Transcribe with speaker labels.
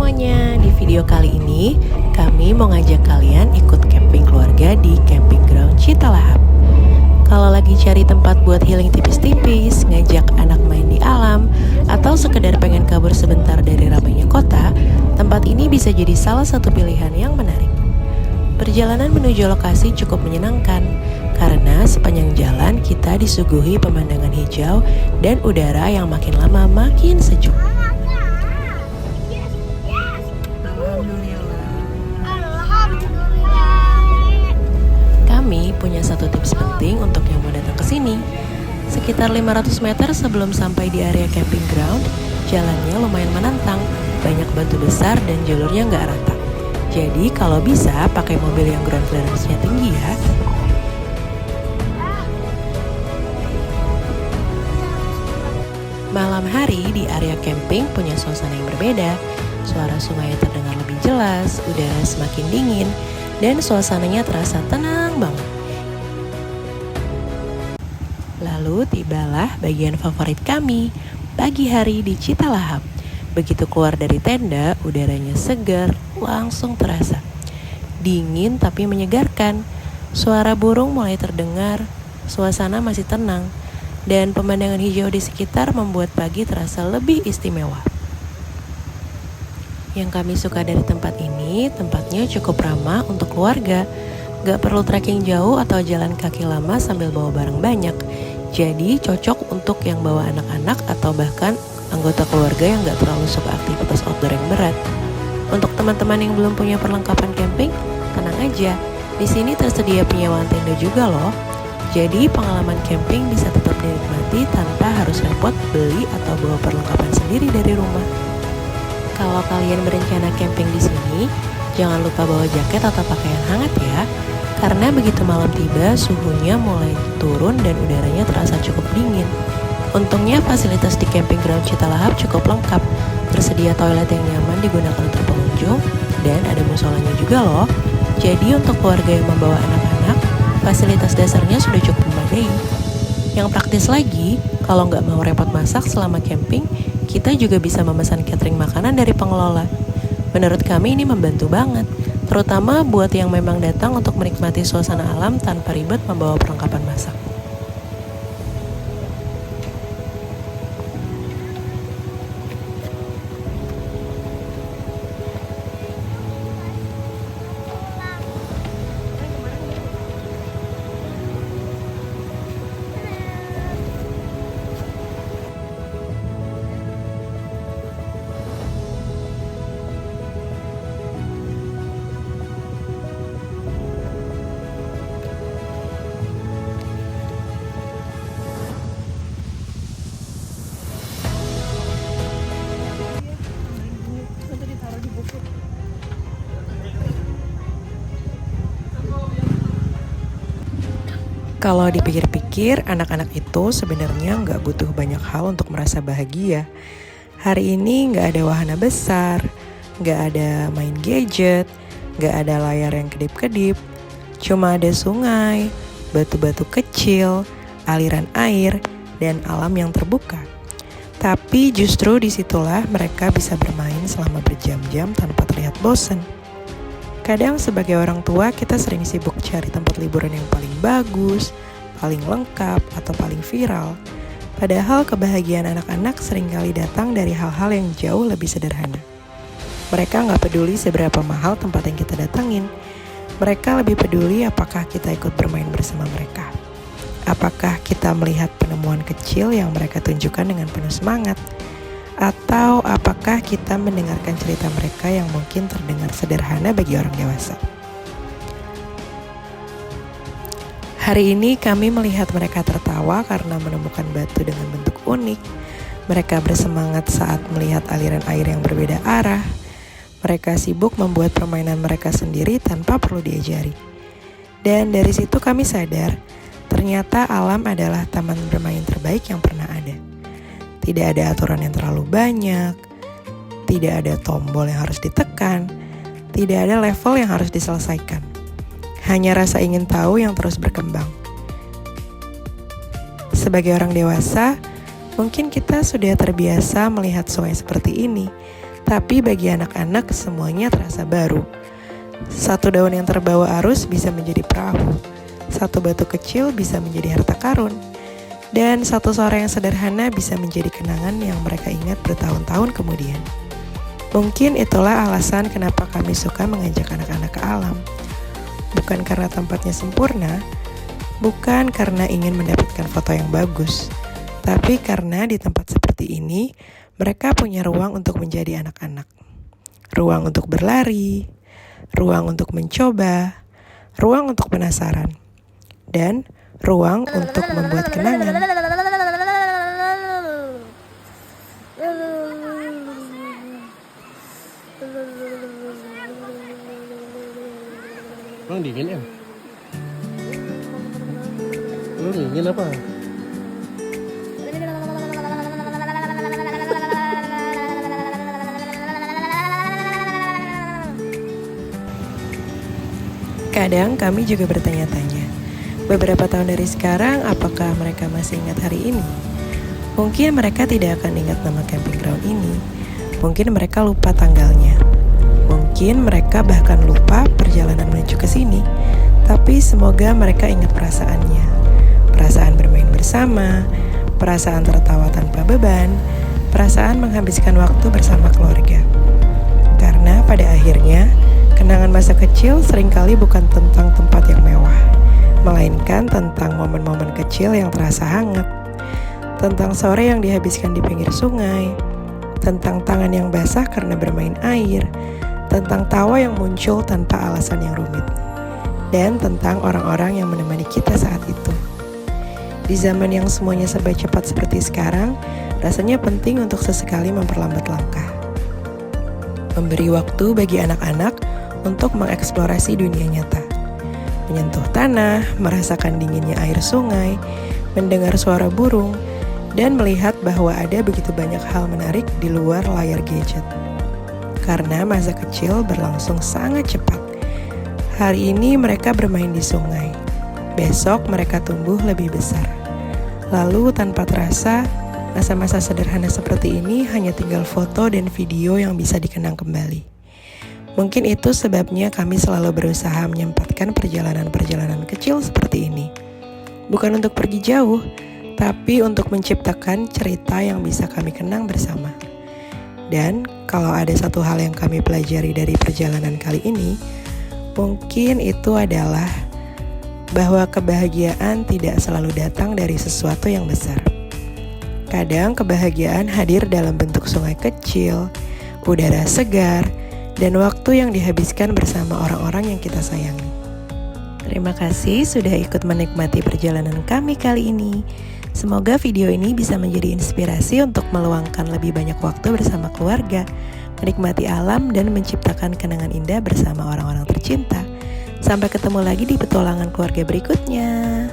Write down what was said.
Speaker 1: semuanya, di video kali ini kami mau ngajak kalian ikut camping keluarga di Camping Ground Citalahap. Kalau lagi cari tempat buat healing tipis-tipis, ngajak anak main di alam, atau sekedar pengen kabur sebentar dari ramainya kota, tempat ini bisa jadi salah satu pilihan yang menarik. Perjalanan menuju lokasi cukup menyenangkan, karena sepanjang jalan kita disuguhi pemandangan hijau dan udara yang makin lama makin sejuk. Kami punya satu tips penting untuk yang mau datang ke sini. Sekitar 500 meter sebelum sampai di area camping ground, jalannya lumayan menantang, banyak batu besar dan jalurnya nggak rata. Jadi kalau bisa pakai mobil yang ground clearance-nya tinggi ya. Malam hari di area camping punya suasana yang berbeda. Suara sungai terdengar lebih jelas, udara semakin dingin, dan suasananya terasa tenang banget. Lalu tibalah bagian favorit kami, pagi hari di Citalahap. Begitu keluar dari tenda, udaranya segar, langsung terasa. Dingin tapi menyegarkan, suara burung mulai terdengar, suasana masih tenang, dan pemandangan hijau di sekitar membuat pagi terasa lebih istimewa. Yang kami suka dari tempat ini, tempatnya cukup ramah untuk keluarga. Gak perlu trekking jauh atau jalan kaki lama sambil bawa barang banyak. Jadi cocok untuk yang bawa anak-anak atau bahkan anggota keluarga yang gak terlalu suka aktivitas outdoor yang berat. Untuk teman-teman yang belum punya perlengkapan camping, tenang aja. Di sini tersedia penyewaan tenda juga loh. Jadi pengalaman camping bisa tetap dinikmati tanpa harus repot beli atau bawa perlengkapan sendiri dari rumah. Kalau kalian berencana camping di sini, jangan lupa bawa jaket atau pakaian hangat ya. Karena begitu malam tiba, suhunya mulai turun dan udaranya terasa cukup dingin. Untungnya fasilitas di Camping Ground Citalahap cukup lengkap. Tersedia toilet yang nyaman digunakan untuk pengunjung, dan ada musolanya juga loh. Jadi untuk keluarga yang membawa anak-anak, fasilitas dasarnya sudah cukup memadai. Yang praktis lagi, kalau nggak mau repot masak selama camping, kita juga bisa memesan catering makanan dari pengelola. Menurut kami ini membantu banget, terutama buat yang memang datang untuk menikmati suasana alam tanpa ribet membawa perlengkapan masak. Kalau dipikir-pikir, anak-anak itu sebenarnya nggak butuh banyak hal untuk merasa bahagia. Hari ini nggak ada wahana besar, nggak ada main gadget, nggak ada layar yang kedip-kedip. Cuma ada sungai, batu-batu kecil, aliran air, dan alam yang terbuka. Tapi justru disitulah mereka bisa bermain selama berjam-jam tanpa terlihat bosan. Kadang sebagai orang tua kita sering sibuk cari tempat liburan yang paling bagus, paling lengkap, atau paling viral. Padahal kebahagiaan anak-anak seringkali datang dari hal-hal yang jauh lebih sederhana. Mereka nggak peduli seberapa mahal tempat yang kita datangin. Mereka lebih peduli apakah kita ikut bermain bersama mereka. Apakah kita melihat penemuan kecil yang mereka tunjukkan dengan penuh semangat. Atau apakah kita mendengarkan cerita mereka yang mungkin terdengar sederhana bagi orang dewasa. Hari ini kami melihat mereka tertawa karena menemukan batu dengan bentuk unik. Mereka bersemangat saat melihat aliran air yang berbeda arah. Mereka sibuk membuat permainan mereka sendiri tanpa perlu diajari. Dan dari situ kami sadar, ternyata alam adalah taman bermain terbaik yang pernah ada. Tidak ada aturan yang terlalu banyak, tidak ada tombol yang harus ditekan, tidak ada level yang harus diselesaikan. Hanya rasa ingin tahu yang terus berkembang. Sebagai orang dewasa, mungkin kita sudah terbiasa melihat sungai seperti ini, Tapi bagi anak-anak semuanya terasa baru. Satu daun yang terbawa arus bisa menjadi perahu. Satu batu kecil bisa menjadi harta karun. Dan satu sore yang sederhana bisa menjadi kenangan yang mereka ingat bertahun-tahun kemudian. Mungkin itulah alasan kenapa kami suka mengajak anak-anak ke alam. Bukan karena tempatnya sempurna, bukan karena ingin mendapatkan foto yang bagus, tapi karena di tempat seperti ini, mereka punya ruang untuk menjadi anak-anak. Ruang untuk berlari, ruang untuk mencoba, ruang untuk penasaran, dan ruang untuk membuat kenangan.
Speaker 2: Emang dingin ya? Lu dingin apa?
Speaker 1: Kadang kami juga bertanya-tanya, beberapa tahun dari sekarang apakah mereka masih ingat hari ini? Mungkin mereka tidak akan ingat nama camping ground ini. Mungkin mereka lupa tanggalnya. Mungkin mereka bahkan lupa perjalanan menuju ke sini. Tapi semoga mereka ingat perasaannya. Perasaan bermain bersama, perasaan tertawa tanpa beban, perasaan menghabiskan waktu bersama keluarga. Karena pada akhirnya, kenangan masa kecil seringkali bukan tentang tempat yang mewah, melainkan tentang momen-momen kecil yang terasa hangat. Tentang sore yang dihabiskan di pinggir sungai, tentang tangan yang basah karena bermain air, tentang tawa yang muncul tanpa alasan yang rumit, dan tentang orang-orang yang menemani kita saat itu. Di zaman yang semuanya serba cepat seperti sekarang, rasanya penting untuk sesekali memperlambat langkah. Memberi waktu bagi anak-anak untuk mengeksplorasi dunia nyata. Menyentuh tanah, merasakan dinginnya air sungai, mendengar suara burung, dan melihat bahwa ada begitu banyak hal menarik di luar layar gadget. Karena masa kecil berlangsung sangat cepat. Hari ini mereka bermain di sungai. Besok mereka tumbuh lebih besar. Lalu tanpa terasa, masa-masa sederhana seperti ini hanya tinggal foto dan video yang bisa dikenang kembali. Mungkin itu sebabnya kami selalu berusaha menyempatkan perjalanan-perjalanan kecil seperti ini. Bukan untuk pergi jauh, tapi untuk menciptakan cerita yang bisa kami kenang bersama. Dan kalau ada satu hal yang kami pelajari dari perjalanan kali ini, mungkin itu adalah bahwa kebahagiaan tidak selalu datang dari sesuatu yang besar. Kadang kebahagiaan hadir dalam bentuk sungai kecil, udara segar, dan waktu yang dihabiskan bersama orang-orang yang kita sayangi. Terima kasih sudah ikut menikmati perjalanan kami kali ini. Semoga video ini bisa menjadi inspirasi untuk meluangkan lebih banyak waktu bersama keluarga, menikmati alam, dan menciptakan kenangan indah bersama orang-orang tercinta. Sampai ketemu lagi di petualangan keluarga berikutnya.